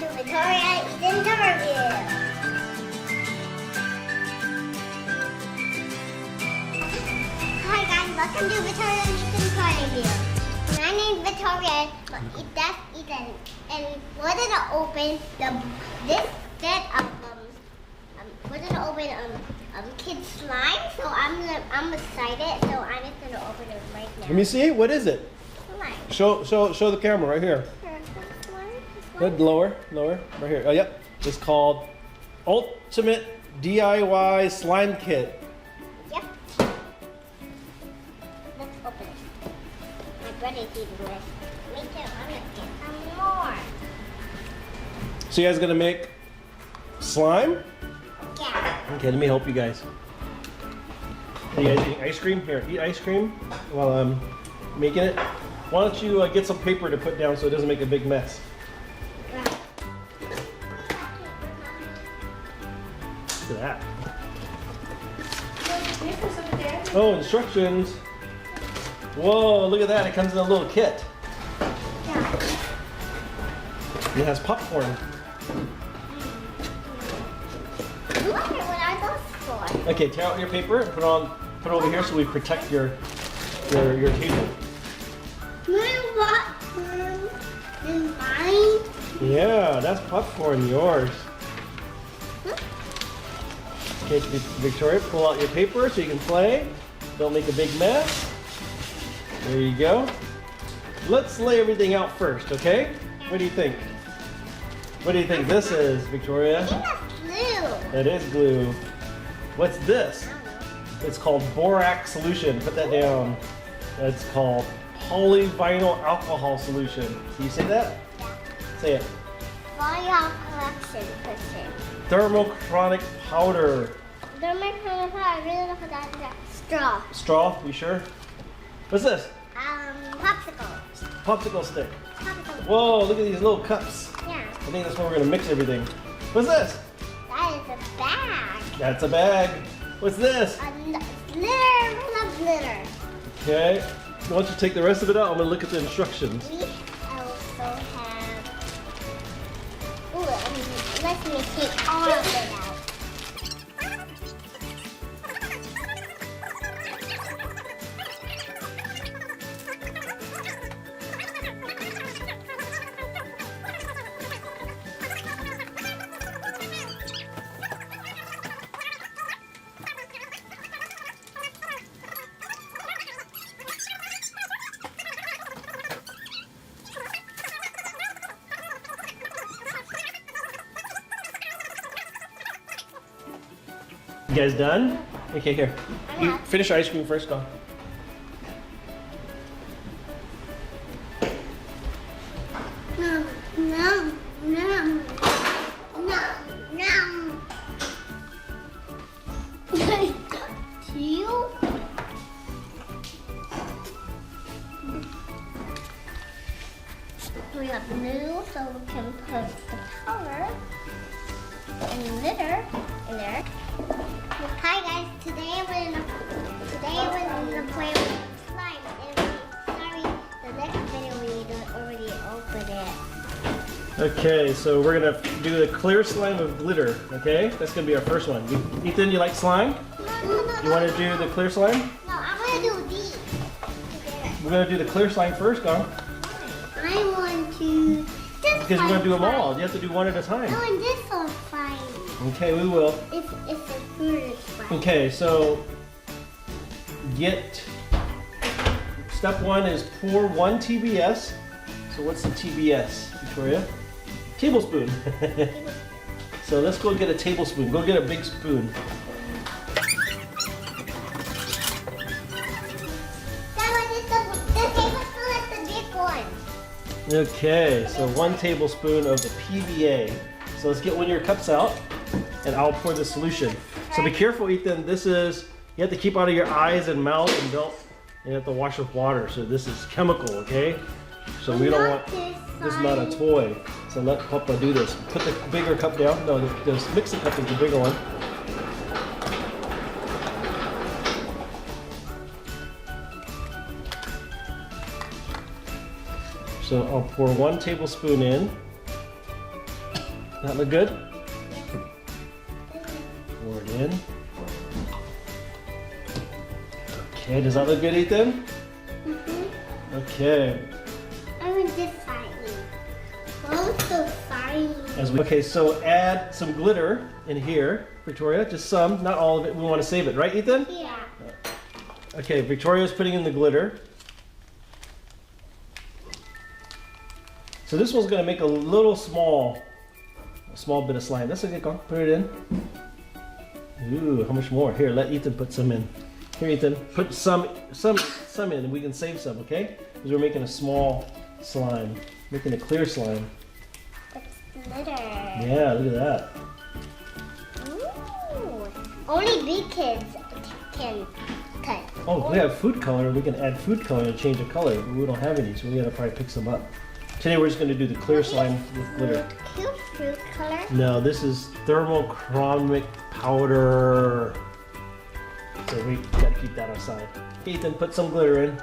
welcome to Victoria Eden Tour Review. Hi guys, welcome to Victoria Eden Tour Review. My name is Victoria, but that's Eden, and we're gonna open this set of kids slime. So I'm excited. So I'm just gonna open it right now. Let me see. What is it? Slime. Show the camera right here. Good, lower, right here. Oh, yep. It's called Ultimate DIY Slime Kit. Yep. Let's open it. My brother's eating this. Me too. I'm gonna get some more. So you guys gonna make slime? Yeah. Okay, let me help you guys. Are you guys eating ice cream? Here, eat ice cream while I'm making it. Why don't you get some paper to put down so it doesn't make a big mess? Look at that. Oh, instructions. Whoa, look at that. It comes in a little kit. Yeah. It has popcorn. What are those for? Okay, tear out your paper and put it over here so we protect your table. Mine? Yeah, that's popcorn, yours. Okay, Victoria, pull out your paper so you can play. Don't make a big mess. There you go. Let's lay everything out first, okay? What do you think? What do you think this is, Victoria? I think that's blue. It is glue. What's this? It's called borax solution. Put that down. It's called polyvinyl alcohol solution. Can you say that? Yeah. Say it. Volume collection person. Thermochronic powder. Don't make fun of her. I really love that straw. Straw, you sure? What's this? Popsicle. Popsicle stick. Popsicle. Whoa, look at these little cups. Yeah. I think that's where we're gonna mix everything. What's this? That is a bag. That's a bag. What's this? Glitter. Full of glitter. Okay. Why don't you take the rest of it out? I'm gonna look at the instructions. We also have. Ooh, let me take all of it out. You guys done? Okay, here. I'm You not. finish your ice cream first, go. No, no, no, no, no. To you? We have blue, so we can put the color and glitter in there. Hi guys, today we're gonna play with slime. And sorry, the next video we already opened it. Okay, so we're gonna do the clear slime with glitter, okay? That's gonna be our first one. Ethan, you like slime? No, You wanna do the clear slime? No, I'm gonna do these together. We're gonna do the clear slime first, go. I want to. Because we're gonna do them all. You have to do one at a time. No, and this one's fine. Okay, we will. It's the fruit is fine. Okay, so step one is pour 1 TBS. So what's the TBS, Victoria? Tablespoon. So let's go get a tablespoon. Go get a big spoon. That one is the tablespoon is the big one. Okay, so 1 tablespoon of the PVA. So let's get one of your cups out and I'll pour the solution. So be careful, Ethan. You have to keep out of your eyes and mouth and don't, you have to wash with water. So this is chemical, okay? So we don't want, this is not a toy. So let Papa do this. Put the bigger cup down. No, the mixing cup is the bigger one. So I'll pour 1 tablespoon in. That look good? Pour it in. Okay, does that look good, Ethan? Okay. I want this side. Oh, so shiny. Okay, so add some glitter in here, Victoria. Just some, not all of it. We want to save it, right, Ethan? Yeah. Okay, Victoria's putting in the glitter. So this one's going to make a small bit of slime. That's okay, go on, put it in. Ooh, how much more? Here, let Ethan put some in. Here, Ethan, put some in, and we can save some, okay? Because we're making a small slime, making a clear slime. It's glitter. Yeah, look at that. Ooh. Only big kids can cut. Oh, we have food color. We can add food color and change the color, but we don't have any, so we gotta probably pick some up. Today we're just gonna do the clear slime with glitter. Cute fruit color. No, this is thermochromic powder. So we gotta keep that aside. Ethan, put some glitter in.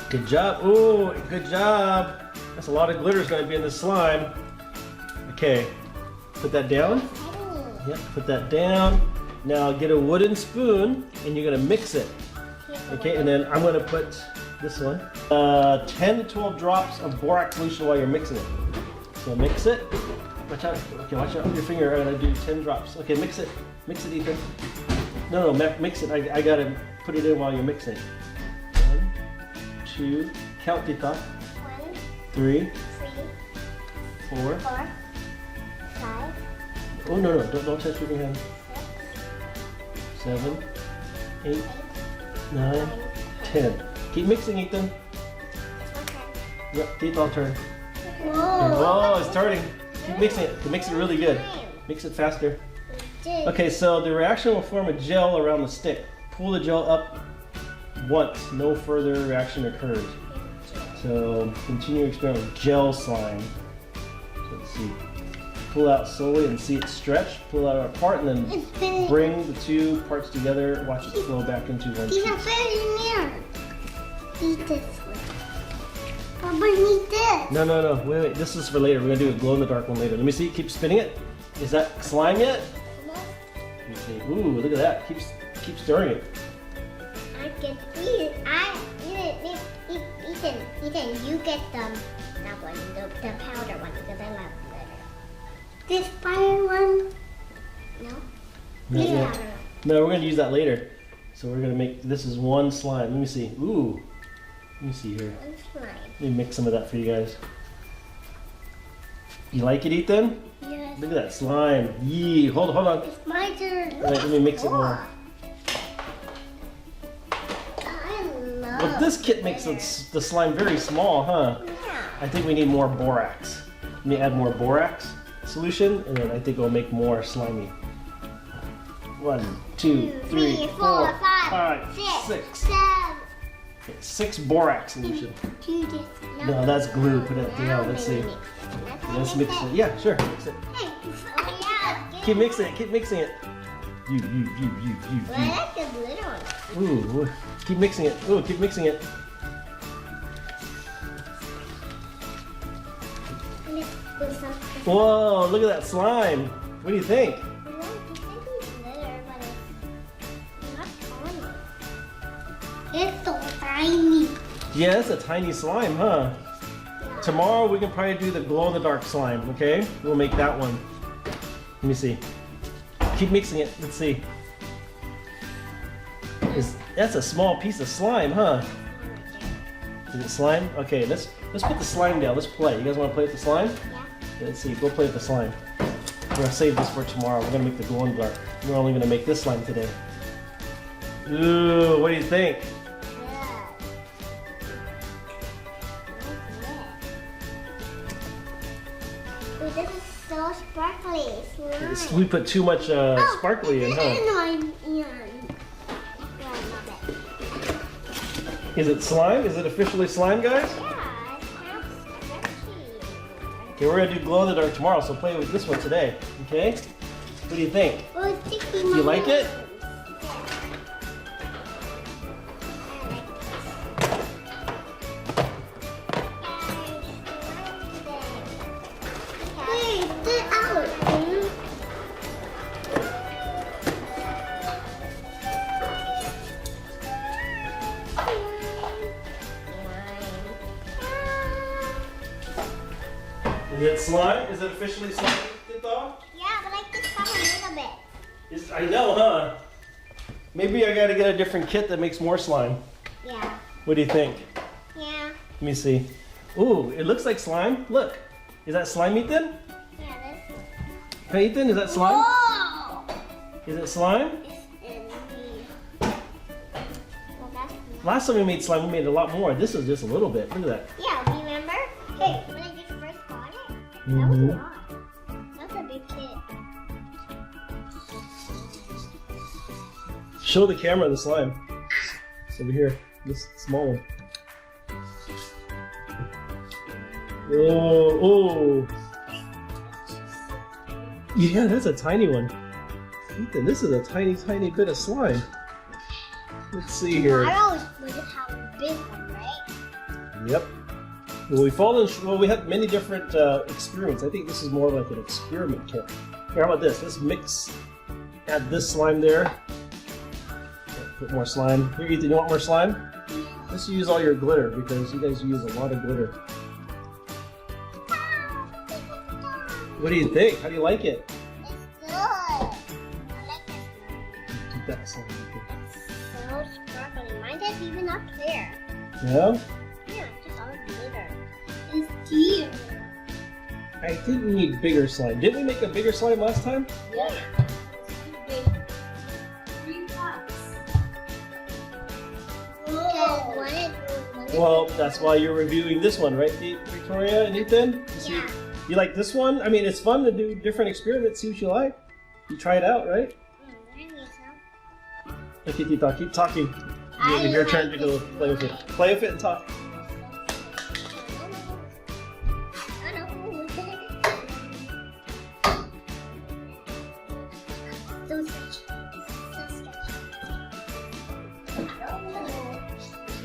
Good job. Ooh, good job. That's a lot of glitter is gonna be in the slime. Okay, put that down. Tiny. Yep, put that down. Now get a wooden spoon and you're gonna mix it. Okay, and then I'm gonna put this one. 10 to 12 drops of borax solution while you're mixing it. So mix it. Watch out. Okay, watch out with your finger. I'm gonna do 10 drops. Okay, mix it. Mix it, Ethan. No, mix it. I gotta put it in while you're mixing. 1, 2, count, Tita. 1, 3, 3, 4. 4, 5, Oh no, don't touch with your hand. 7, 8, 9, 10. Keep mixing, Ethan. Yep, Tita, turn. Whoa. Oh, it's turning. Keep mixing it. Mix it really good. Mix it faster. Okay, so the reaction will form a gel around the stick. Pull the gel up once. No further reaction occurs. So continue experiment with gel slime. So let's see. Pull out slowly and see it stretch. Pull out apart and then bring the two parts together. Watch it flow back into one These piece. are very near. Eat this one. Papa, eat this. No. Wait. This is for later. We're gonna do a glow in the dark one later. Let me see. Keep spinning it. Is that slime yet? Let me see. Ooh, look at that. Keep stirring it. I can eat it. Ethan, you get that one, the powder one, because I love glitter. This fire one? No? Not This yet. powder. No, we're gonna use that later. So we're gonna make, this is one slime. Let me see. Ooh. Let me see here. One slime. Let me mix some of that for you guys. You like it, Ethan? Yes. Look at that slime. Yee. Hold on. It's my turn. Wait, let me mix it more. I love But this kit makes the slime very small, huh? Yeah. I think we need more borax. Let me add more borax solution, and then I think it'll make more slimy. 1, 2, 3, 4, 5, 6. 7. Okay, 6 borax solution. Do this. No, that's glue. Put it down. Let's see. Let's mix it. Yeah, sure. Mix it. Hey, oh yeah. Keep mixing it. Keep mixing it. You. Well, I like the little one. Ooh, keep mixing it. Ooh, keep mixing it. Let's put some. Whoa, look at that slime. What do you think? Well, it's glitter, but it's not on it. It's so tiny. Yeah, that's a tiny slime, huh? Tomorrow we can probably do the glow-in-the-dark slime, okay? We'll make that one. Let me see. Keep mixing it. Let's see. That's a small piece of slime, huh? Is it slime? Okay, let's put the slime down. Let's play. You guys want to play with the slime? Yeah. Let's see. Go play with the slime. We're gonna save this for tomorrow. We're gonna make the glow-in-the-dark. We're only gonna make this slime today. Ooh, what do you think? Ooh, this is so sparkly. Slime. We put too much sparkly in, huh? Yeah, I love it. Is it slime? Is it officially slime, guys? Yeah, it's kind of stretchy. Okay, we're gonna do glow in the dark tomorrow, so play with this one today. Okay? What do you think? Oh, it's sticky. You like it? Is it slime? Is it officially slime, Tita? Yeah, but I just got a little bit. I know, huh? Maybe I gotta get a different kit that makes more slime. Yeah. What do you think? Yeah. Let me see. Ooh, it looks like slime. Look. Is that slime, Ethan? Yeah, this. Hey, Ethan, is that slime? Oh! Is it slime? It's in me. Well, that's me. Last time we made slime, we made a lot more. This is just a little bit. Look at that. Yeah, remember? Hey, when I just first got it, that was a Mhm. lot. That's a big kit. Show the camera the slime. It's over here. This small one. Oh, oh. Yeah, that's a tiny one. Ethan, this is a tiny, tiny bit of slime. Let's see here. Tomorrow we just have a big one, right? Yep. Well, we have many different experiments. I think this is more like an experiment kit. Here, how about this? Let's mix, add this slime there. Put more slime. Here, Ethan, you want more slime? Let's use all your glitter because you guys use a lot of glitter. What do you think? How do you like it? It's good. I like this Keep that slime. one. So sparkly. Mine is even up there. Yeah? Yeah, just all glitter. It's dear. I think we need bigger slime. Didn't we make a bigger slime last time? Yeah. It's too big. 3 cups. Whoa. Well, that's why you're reviewing this one, right, Victoria and Ethan? Yeah. You like this one? I mean, it's fun to do different experiments, see what you like. You try it out, right? I need some. Okay, Tita, keep talking. It's your turn to go play with it. Play with it and talk.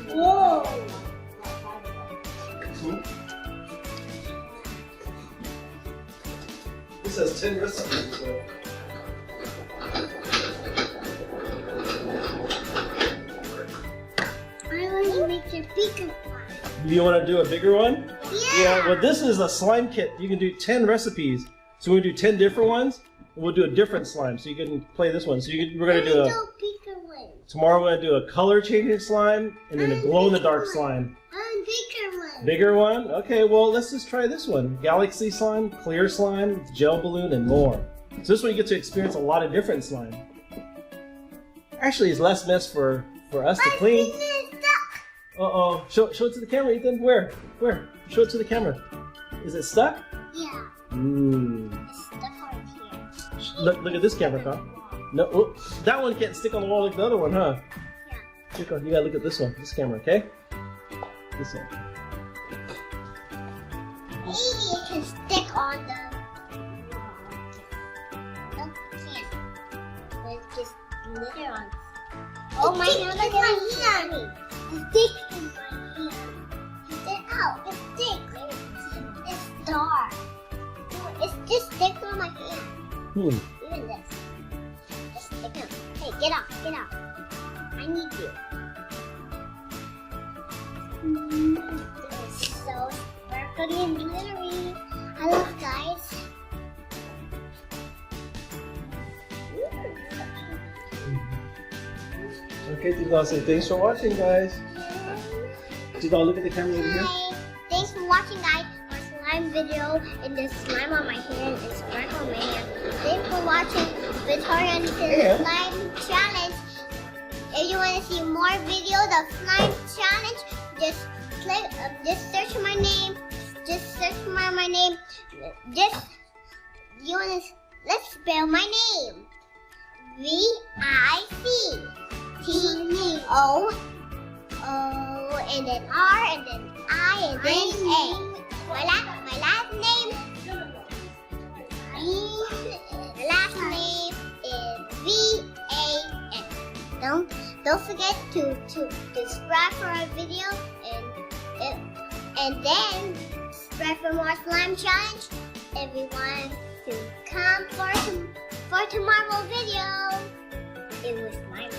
Whoa! This has 10 recipes. So. I want to make a bigger one. Do you want to do a bigger one? Yeah. Well, this is a slime kit. You can do 10 recipes. So we're going to do 10 different ones. And we'll do a different slime. So you can play this one. So we're going to do a... bigger one. Tomorrow we're going to do a color changing slime and then a glow in the dark slime. Bigger one. Bigger one? Okay, well, let's just try this one. Galaxy slime, clear slime, gel balloon, and more. So this one you get to experience a lot of different slime. Actually, it's less mess for us to clean. Uh-oh. Show it to the camera, Ethan. Where? Show it to the camera. Is it stuck? Yeah. Ooh. It's stuck right here. Look at this camera, Tom. No, oh, that one can't stick on the wall like the other one, huh? Yeah. You gotta look at this one, this camera, okay? This one. Maybe it can stick on the... No, it can't. There's just glitter on it. Oh my god, look at my hand! It's thick in my hand. Get it out. It's thick. It's dark. It's just thick on my hand. Hmm. Even this. Just stick out. Hey, get out. Get out. I need you. It's so sparkly and glittery. I love guys. Okay, Tita, say thanks for watching, guys. Tita, look at the camera over here. Hi. Thanks for watching, guys. Our slime video and the slime on my hand and sparkle on my hand. Thanks for watching Victoria and the slime challenge. If you want to see more videos of slime challenge, just search my name. Just search for my name. Let's spell my name. VICTO and then R and then I and then A. My last name is VAN. Don't forget to subscribe for our video and then subscribe for more slime challenge. If you want to come for tomorrow's video, it was slime.